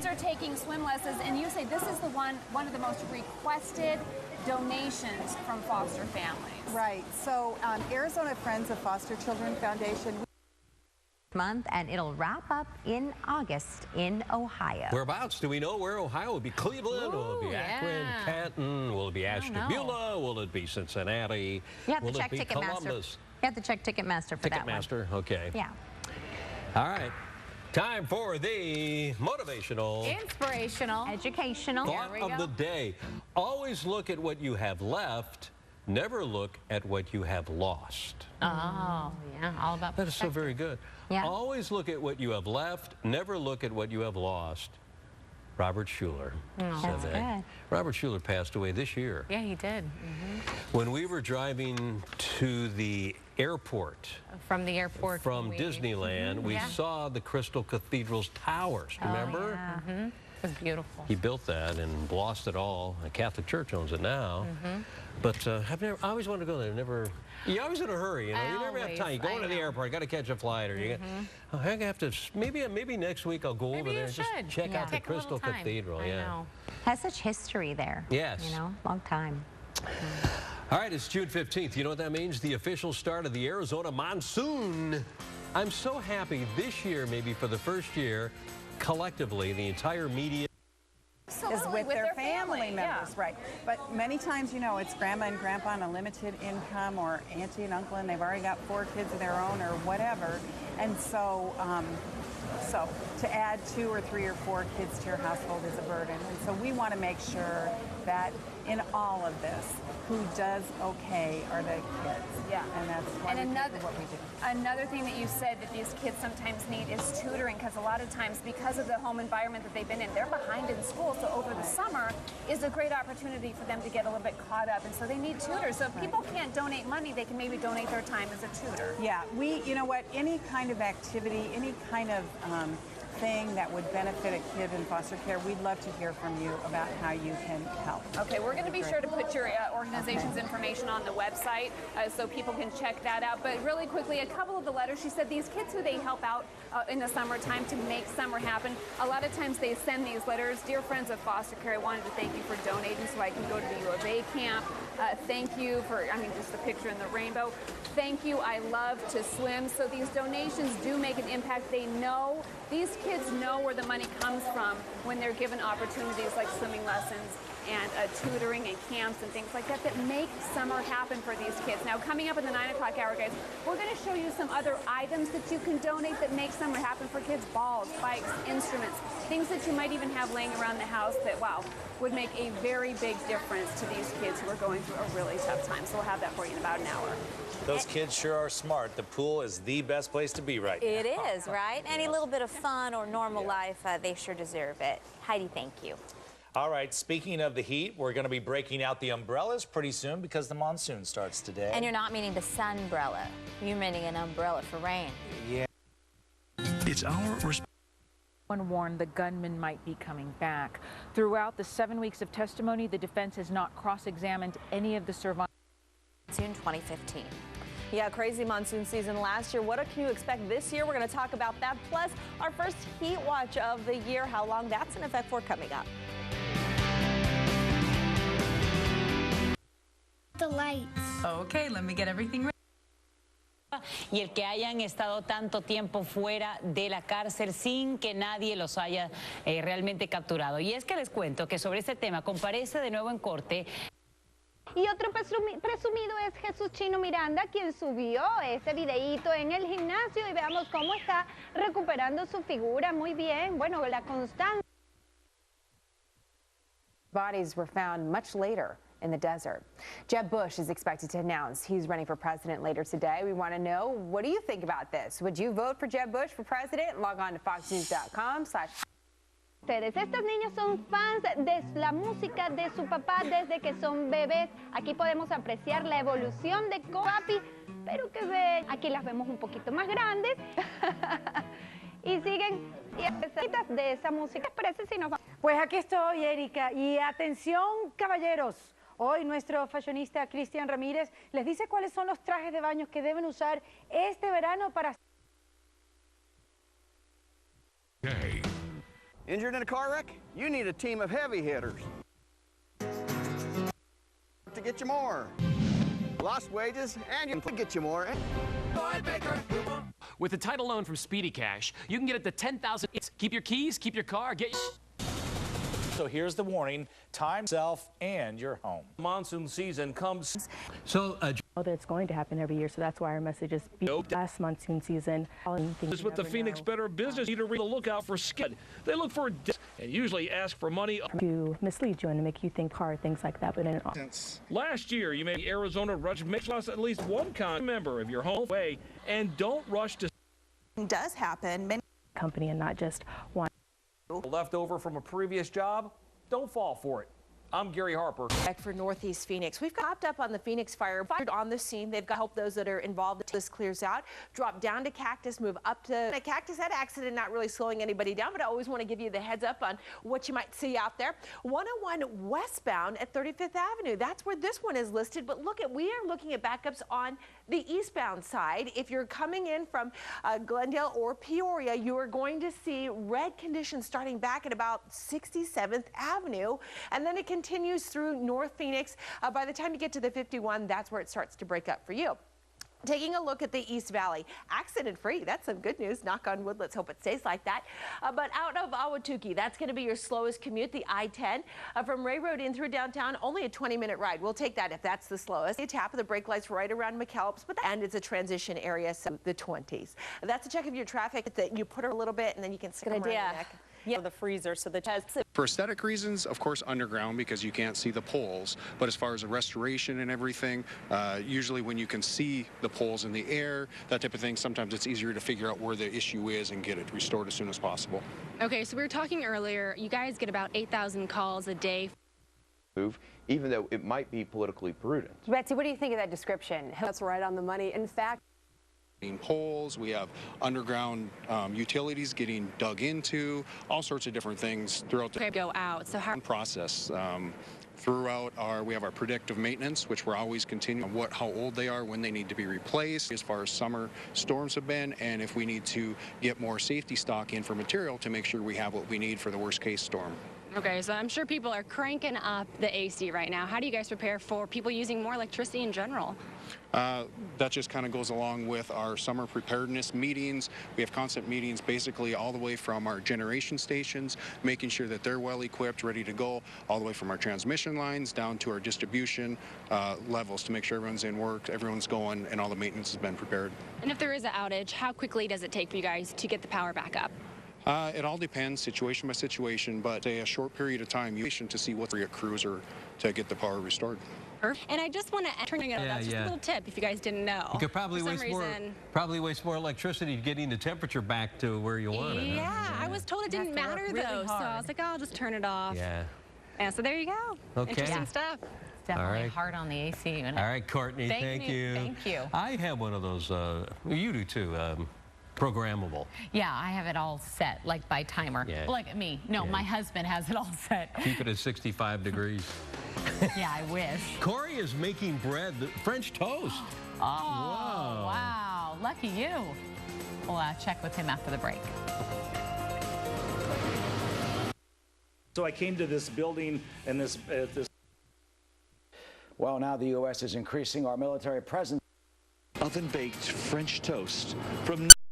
kids are taking swim lessons, and you say this is the one of the most requested donations from foster families. Right. So Arizona Friends of Foster Children Foundation month, and it'll wrap up in August in Ohio. Whereabouts? Do we know where Ohio will be? Cleveland? Will it be Akron? Canton? Will it be Ashtabula? Will it be Cincinnati? You have to will check it be Ticketmaster. Columbus? You have to check Ticketmaster for that one. Ticketmaster, okay. Yeah. All right. Time for the motivational, inspirational, educational thought of the day. Always look at what you have left. Never look at what you have lost. Oh, yeah, all about that is so very good. Yeah. Always look at what you have left. Never look at what you have lost. Robert Schuller said that. Good. Robert Schuller passed away this year. Yeah, he did. When we were driving to the airport, from the airport, from Disneyland, we saw the Crystal Cathedral's towers. Remember? Yeah. It was beautiful. He built that and lost it all. The Catholic Church owns it now. But I always wanted to go there. You're always in a hurry, you know. You never have time. You go into the airport, you got to catch a flight, or you got. I have to. Maybe next week I'll go over there and just check out the Crystal Cathedral. Yeah. Has such history there. Yes. You know, long time. All right, it's June 15th. You know what that means? The official start of the Arizona monsoon. I'm so happy this year, maybe for the first year, collectively, the entire media is with their family members, right? But many times, you know, it's grandma and grandpa on a limited income, or auntie and uncle, and they've already got 4 kids of their own, or whatever. And so, to add 2 or 3 or 4 kids to your household is a burden. And so we want to make sure that in all of this, who does okay are the kids. Yeah. And that's why we do what we do. Another thing that you said that these kids sometimes need is tutoring, because a lot of times, because of the home environment that they've been in, they're behind in school. So over the summer is a great opportunity for them to get a little bit caught up, and so they need tutors. So if people can't donate money, they can maybe donate their time as a tutor. Yeah, you know what, any kind of activity, any kind of thing that would benefit a kid in foster care, we'd love to hear from you about how you can help. Okay, we're going to be sure to put your organization's information on the website so people can check that out. But really quickly, a couple of the letters, she said these kids who they help out in the summertime to make summer happen, a lot of times they send these letters. Dear friends of foster care, I wanted to thank you for donating so I can go to the U of A camp. Thank you for, just the picture in the rainbow. Thank you, I love to swim. So these donations do make an impact. They know, these kids know where the money comes from when they're given opportunities like swimming lessons and tutoring and camps and things like that that make summer happen for these kids. Now, coming up in the 9 o'clock hour, guys, we're going to show you some other items that you can donate that make summer happen for kids. Balls, bikes, instruments, things that you might even have laying around the house that, wow, would make a very big difference to these kids who are going through a really tough time. So we'll have that for you in about an hour. Those kids sure are smart. The pool is the best place to be right now. It is, right? Any little bit of fun or normal life, they sure deserve it. Heidi, thank you. All right, speaking of the heat, we're going to be breaking out the umbrellas pretty soon because the monsoon starts today. And you're not meaning the sunbrella. You're meaning an umbrella for rain. Yeah. It's our responsibility. One warned the gunman might be coming back. Throughout the 7 weeks of testimony, the defense has not cross-examined any of the survivors. June 2015. Yeah, crazy monsoon season last year. What can you expect this year? We're going to talk about that. Plus, our first heat watch of the year, how long that's in effect for, coming up. The lights. Okay, let me get everything ready. Y el que hayan estado tanto tiempo fuera de la cárcel sin que nadie los haya realmente capturado. Y es que les cuento que sobre este tema comparece de nuevo en corte. Y otro presumido es Jesús Chino Miranda, quien subió ese videíto en el gimnasio, y veamos cómo está recuperando su figura. Muy bien, bueno, la constancia. Bodies were found much later in the desert. Jeb Bush is expected to announce he's running for president later today. We want to know, what do you think about this? Would you vote for Jeb Bush for president? Log on to foxnews.com/ Estas niñas son fans de la música de su papá desde que son bebés. Aquí podemos apreciar la evolución de papi, pero que ven, aquí las vemos un poquito más grandes y siguen de esa música. Parece si nos va. Pues aquí estoy, Erika, y atención, caballeros. Hoy nuestro fashionista Cristian Ramírez les dice cuáles son los trajes de baño que deben usar este verano para... Injured in a car wreck? You need a team of heavy hitters to get you more. Lost wages, and you can get you more. With a title loan from Speedy Cash, you can get it to $10,000. Keep your keys, keep your car, get. So here's the warning: time, self, and your home. Monsoon season comes. So that it's going to happen every year, so that's why our message is last monsoon season. This is what the Phoenix Better Business need to look out for skid. They look for and usually ask for money to mislead you and to make you think hard, things like that. But in last year, you made Arizona Rush Mix lost at least one member of your home way, and don't rush to. Does happen. Many company and not just one. Left over from a previous job, don't fall for it. I'm Gary Harper. For Northeast Phoenix. We've popped up on the Phoenix fire on the scene. They've got to help those that are involved. This clears out. Drop down to Cactus, move up to a Cactus. That accident not really slowing anybody down, but I always want to give you the heads up on what you might see out there. 101 westbound at 35th Avenue. That's where this one is listed. But look we are looking at backups on the eastbound side. If you're coming in from Glendale or Peoria, you are going to see red conditions starting back at about 67th Avenue, and then it continues through North Phoenix. By the time you get to the 51, that's where it starts to break up for you. Taking a look at the East Valley, accident-free. That's some good news. Knock on wood. Let's hope it stays like that. But out of Ahwatukee, that's going to be your slowest commute. The I-10 from Ray Road in through downtown, only a 20-minute ride. We'll take that if that's the slowest. A tap of the brake lights right around McAllips, and it's a transition area, so the 20s. That's a check of your traffic that you put her a little bit, and then you can stick them around your neck. Yeah, the freezer, so the test. For aesthetic reasons, of course, underground because you can't see the poles. But as far as the restoration and everything, usually when you can see the poles in the air, that type of thing, sometimes it's easier to figure out where the issue is and get it restored as soon as possible. Okay, so we were talking earlier, you guys get about 8,000 calls a day. Even though it might be politically prudent. Betsy, what do you think of that description? That's right on the money. In fact, poles, we have underground utilities getting dug into, all sorts of different things throughout the go out. So how process. We have our predictive maintenance, which we're always continuing on how old they are, when they need to be replaced, as far as summer storms have been, and if we need to get more safety stock in for material to make sure we have what we need for the worst case storm. Okay, so I'm sure people are cranking up the AC right now. How do you guys prepare for people using more electricity in general? That just kind of goes along with our summer preparedness meetings. We have constant meetings basically all the way from our generation stations, making sure that they're well equipped, ready to go, all the way from our transmission lines down to our distribution levels to make sure everyone's in work, everyone's going, and all the maintenance has been prepared. And if there is an outage, how quickly does it take for you guys to get the power back up? It all depends, situation by situation, but a short period of time, you to see what's a cruiser to get the power restored. And I just want to turn it on. That's just a little tip if you guys didn't know. You could probably waste more electricity getting the temperature back to where you want it. Yeah, I was told it didn't matter though, so I was like, oh, I'll just turn it off. Yeah. And so there you go. Okay. Interesting stuff. Definitely hard on the AC unit. All right, Courtney, thank you. Thank you. I have one of those. You do too. Programmable. Yeah, I have it all set, like by timer. Yeah. Look at me. No, my husband has it all set. Keep it at 65 degrees. Yeah, I wish. Corey is making bread, French toast. Oh, wow. Lucky you. We'll check with him after the break. So I came to this building and this. Well, now the U.S. is increasing our military presence. Oven-baked French toast from